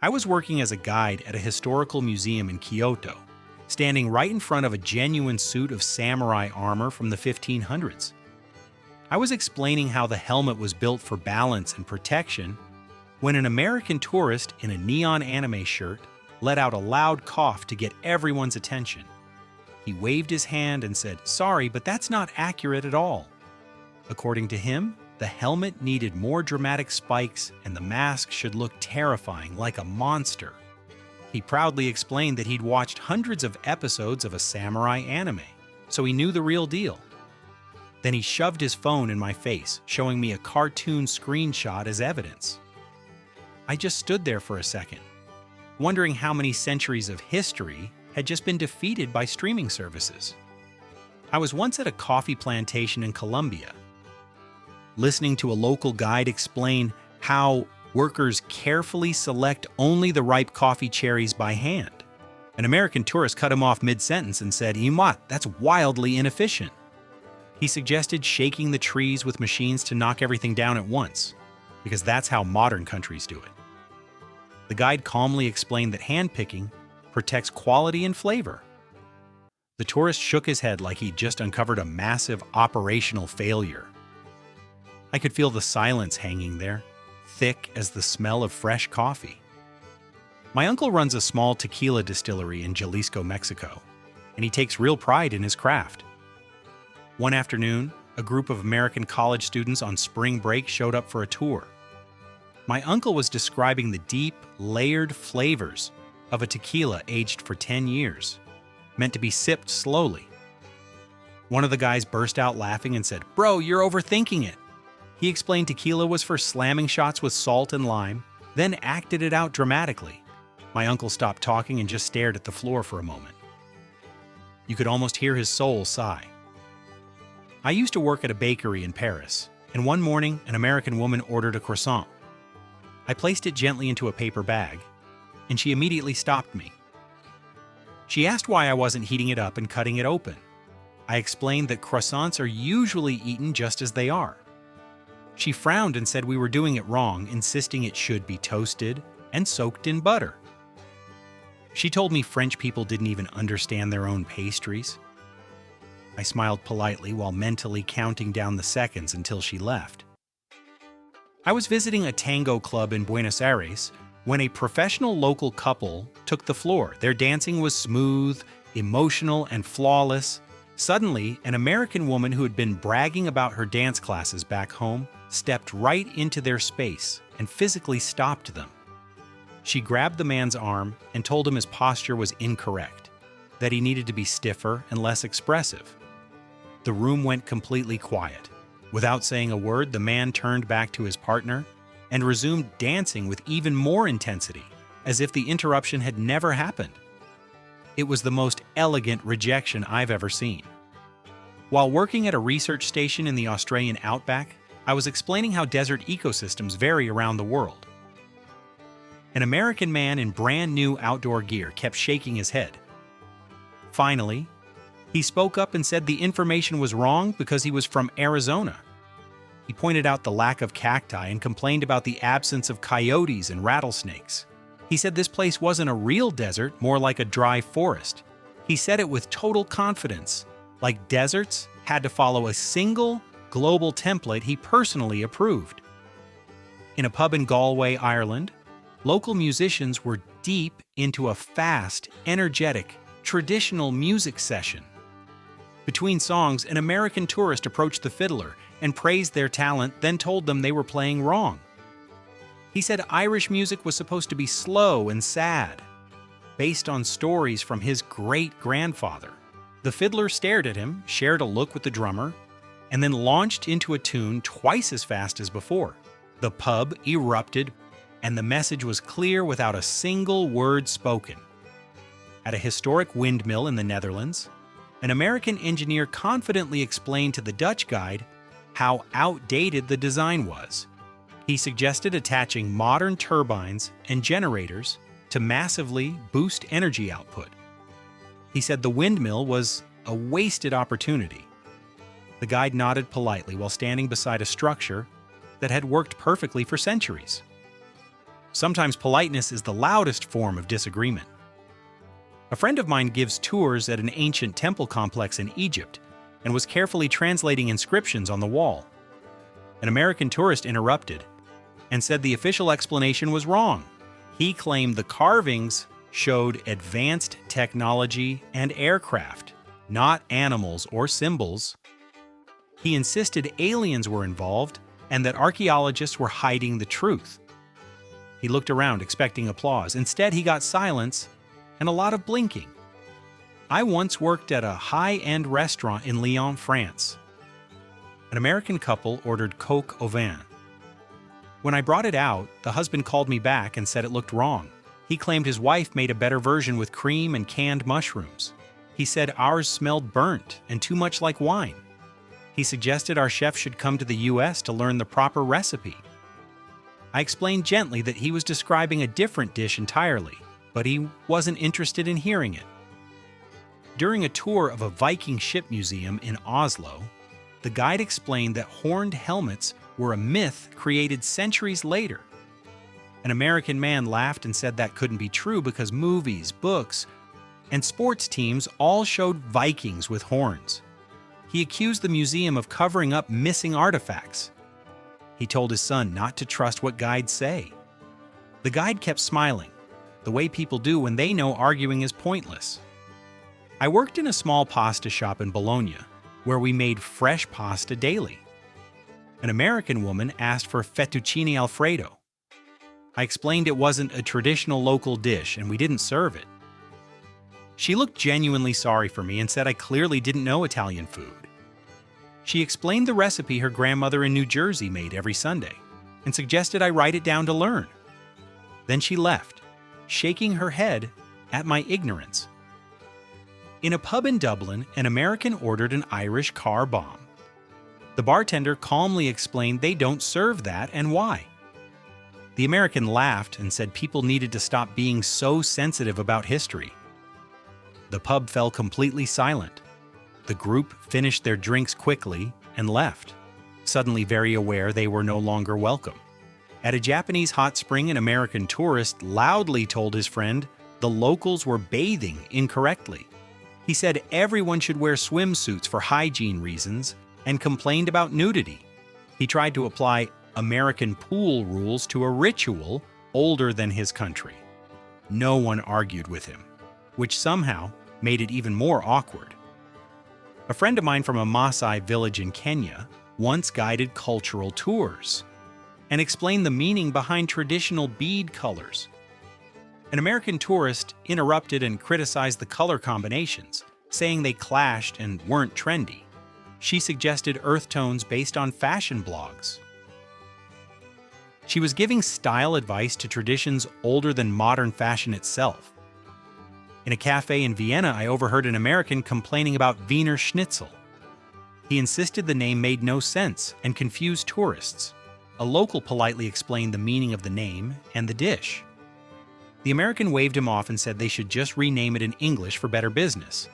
I was working as a guide at a historical museum in Kyoto, standing right in front of a genuine suit of samurai armor from the 1500s. I was explaining how the helmet was built for balance and protection when an American tourist in a neon anime shirt let out a loud cough to get everyone's attention. He waved his hand and said, "Sorry, but that's not accurate at all." According to him, the helmet needed more dramatic spikes and the mask should look terrifying, like a monster. He proudly explained that he'd watched hundreds of episodes of a samurai anime, so he knew the real deal. Then he shoved his phone in my face, showing me a cartoon screenshot as evidence. I just stood there for a second, wondering how many centuries of history had just been defeated by streaming services. I was once at a coffee plantation in Colombia, listening to a local guide explain how workers carefully select only the ripe coffee cherries by hand. An American tourist cut him off mid-sentence and said, "Imat, that's wildly inefficient." He suggested shaking the trees with machines to knock everything down at once, because that's how modern countries do it. The guide calmly explained that hand-picking protects quality and flavor. The tourist shook his head like he'd just uncovered a massive operational failure. I could feel the silence hanging there, thick as the smell of fresh coffee. My uncle runs a small tequila distillery in Jalisco, Mexico, and he takes real pride in his craft. One afternoon, a group of American college students on spring break showed up for a tour. My uncle was describing the deep, layered flavors of a tequila aged for 10 years, meant to be sipped slowly. One of the guys burst out laughing and said, "Bro, you're overthinking it." He explained tequila was for slamming shots with salt and lime, then acted it out dramatically. My uncle stopped talking and just stared at the floor for a moment. You could almost hear his soul sigh. I used to work at a bakery in Paris, and one morning an American woman ordered a croissant. I placed it gently into a paper bag, and she immediately stopped me. She asked why I wasn't heating it up and cutting it open. I explained that croissants are usually eaten just as they are. She frowned and said we were doing it wrong, insisting it should be toasted and soaked in butter. She told me French people didn't even understand their own pastries. I smiled politely while mentally counting down the seconds until she left. I was visiting a tango club in Buenos Aires when a professional local couple took the floor. Their dancing was smooth, emotional, and flawless. Suddenly, an American woman who had been bragging about her dance classes back home stepped right into their space and physically stopped them. She grabbed the man's arm and told him his posture was incorrect, that he needed to be stiffer and less expressive. The room went completely quiet. Without saying a word, the man turned back to his partner and resumed dancing with even more intensity, as if the interruption had never happened. It was the most elegant rejection I've ever seen. While working at a research station in the Australian outback, I was explaining how desert ecosystems vary around the world. An American man in brand new outdoor gear kept shaking his head. Finally, he spoke up and said the information was wrong because he was from Arizona. He pointed out the lack of cacti and complained about the absence of coyotes and rattlesnakes. He said this place wasn't a real desert, more like a dry forest. He said it with total confidence, like deserts had to follow a single, global template he personally approved. In a pub in Galway, Ireland, local musicians were deep into a fast, energetic, traditional music session. Between songs, an American tourist approached the fiddler and praised their talent, then told them they were playing wrong. He said Irish music was supposed to be slow and sad, based on stories from his great-grandfather. The fiddler stared at him, shared a look with the drummer, and then launched into a tune twice as fast as before. The pub erupted, and the message was clear without a single word spoken. At a historic windmill in the Netherlands, an American engineer confidently explained to the Dutch guide how outdated the design was. He suggested attaching modern turbines and generators to massively boost energy output. He said the windmill was a wasted opportunity. The guide nodded politely while standing beside a structure that had worked perfectly for centuries. Sometimes politeness is the loudest form of disagreement. A friend of mine gives tours at an ancient temple complex in Egypt and was carefully translating inscriptions on the wall. An American tourist interrupted and said the official explanation was wrong. He claimed the carvings showed advanced technology and aircraft, not animals or symbols. He insisted aliens were involved and that archaeologists were hiding the truth. He looked around expecting applause. Instead, he got silence and a lot of blinking. I once worked at a high-end restaurant in Lyon, France. An American couple ordered coq au vin. When I brought it out, the husband called me back and said it looked wrong. He claimed his wife made a better version with cream and canned mushrooms. He said ours smelled burnt and too much like wine. He suggested our chef should come to the US to learn the proper recipe. I explained gently that he was describing a different dish entirely, but he wasn't interested in hearing it. During a tour of a Viking ship museum in Oslo, the guide explained that horned helmets were a myth created centuries later. An American man laughed and said that couldn't be true because movies, books, and sports teams all showed Vikings with horns. He accused the museum of covering up missing artifacts. He told his son not to trust what guides say. The guide kept smiling, the way people do when they know arguing is pointless. I worked in a small pasta shop in Bologna, where we made fresh pasta daily. An American woman asked for fettuccine alfredo. I explained it wasn't a traditional local dish and we didn't serve it. She looked genuinely sorry for me and said I clearly didn't know Italian food. She explained the recipe her grandmother in New Jersey made every Sunday and suggested I write it down to learn. Then she left, shaking her head at my ignorance. In a pub in Dublin, an American ordered an Irish car bomb. The bartender calmly explained they don't serve that and why. The American laughed and said people needed to stop being so sensitive about history. The pub fell completely silent. The group finished their drinks quickly and left, suddenly very aware they were no longer welcome. At a Japanese hot spring, an American tourist loudly told his friend the locals were bathing incorrectly. He said everyone should wear swimsuits for hygiene reasons and complained about nudity. He tried to apply American pool rules to a ritual older than his country. No one argued with him, which somehow made it even more awkward. A friend of mine from a Maasai village in Kenya once guided cultural tours and explained the meaning behind traditional bead colors. An American tourist interrupted and criticized the color combinations, saying they clashed and weren't trendy. She suggested earth tones based on fashion blogs. She was giving style advice to traditions older than modern fashion itself. In a cafe in Vienna, I overheard an American complaining about Wiener Schnitzel. He insisted the name made no sense and confused tourists. A local politely explained the meaning of the name and the dish. The American waved him off and said they should just rename it in English for better business.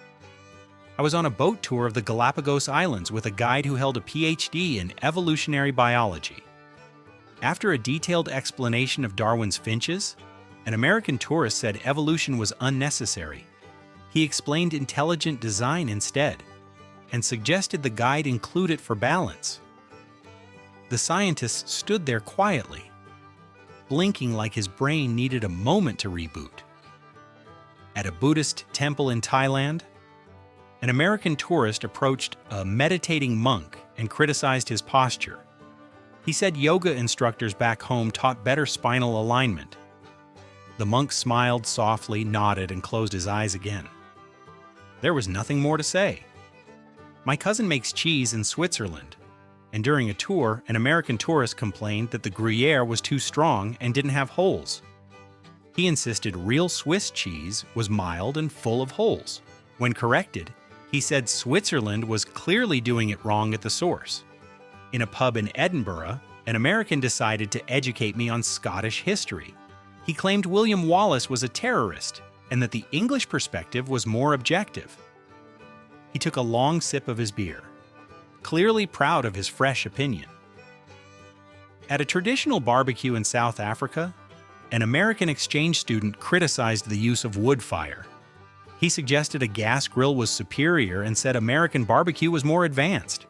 I was on a boat tour of the Galapagos Islands with a guide who held a PhD in evolutionary biology. After a detailed explanation of Darwin's finches, an American tourist said evolution was unnecessary. He explained intelligent design instead, and suggested the guide include it for balance. The scientist stood there quietly, blinking like his brain needed a moment to reboot. At a Buddhist temple in Thailand, an American tourist approached a meditating monk and criticized his posture. He said yoga instructors back home taught better spinal alignment. The monk smiled softly, nodded, and closed his eyes again. There was nothing more to say. My cousin makes cheese in Switzerland, and during a tour, an American tourist complained that the Gruyere was too strong and didn't have holes. He insisted real Swiss cheese was mild and full of holes. When corrected, he said Switzerland was clearly doing it wrong at the source. In a pub in Edinburgh, an American decided to educate me on Scottish history. He claimed William Wallace was a terrorist and that the English perspective was more objective. He took a long sip of his beer, clearly proud of his fresh opinion. At a traditional barbecue in South Africa, An American exchange student criticized the use of wood fire. He suggested a gas grill was superior and said American barbecue was more advanced.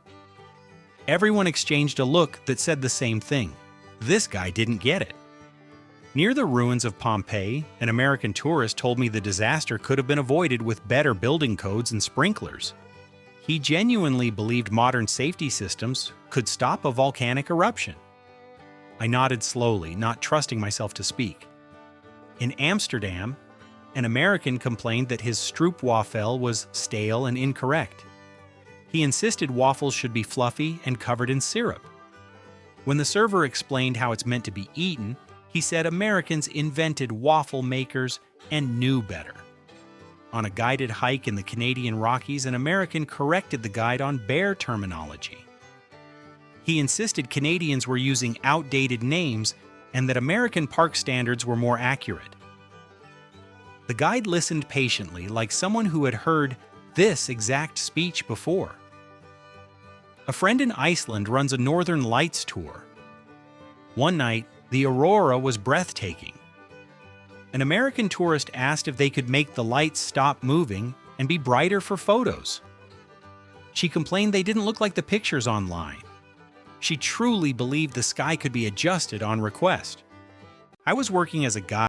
Everyone exchanged a look that said the same thing. This guy didn't get it. Near the ruins of Pompeii, an American tourist told me the disaster could have been avoided with better building codes and sprinklers. He genuinely believed modern safety systems could stop a volcanic eruption. I nodded slowly, not trusting myself to speak. In Amsterdam, an American complained that his stroopwafel was stale and incorrect. He insisted waffles should be fluffy and covered in syrup. When the server explained how it's meant to be eaten, he said Americans invented waffle makers and knew better. On a guided hike in the Canadian Rockies, an American corrected the guide on bear terminology. He insisted Canadians were using outdated names and that American park standards were more accurate. The guide listened patiently, like someone who had heard this exact speech before. A friend in Iceland runs a Northern Lights tour. One night, the aurora was breathtaking. An American tourist asked if they could make the lights stop moving and be brighter for photos. She complained they didn't look like the pictures online. She truly believed the sky could be adjusted on request. I was working as a guide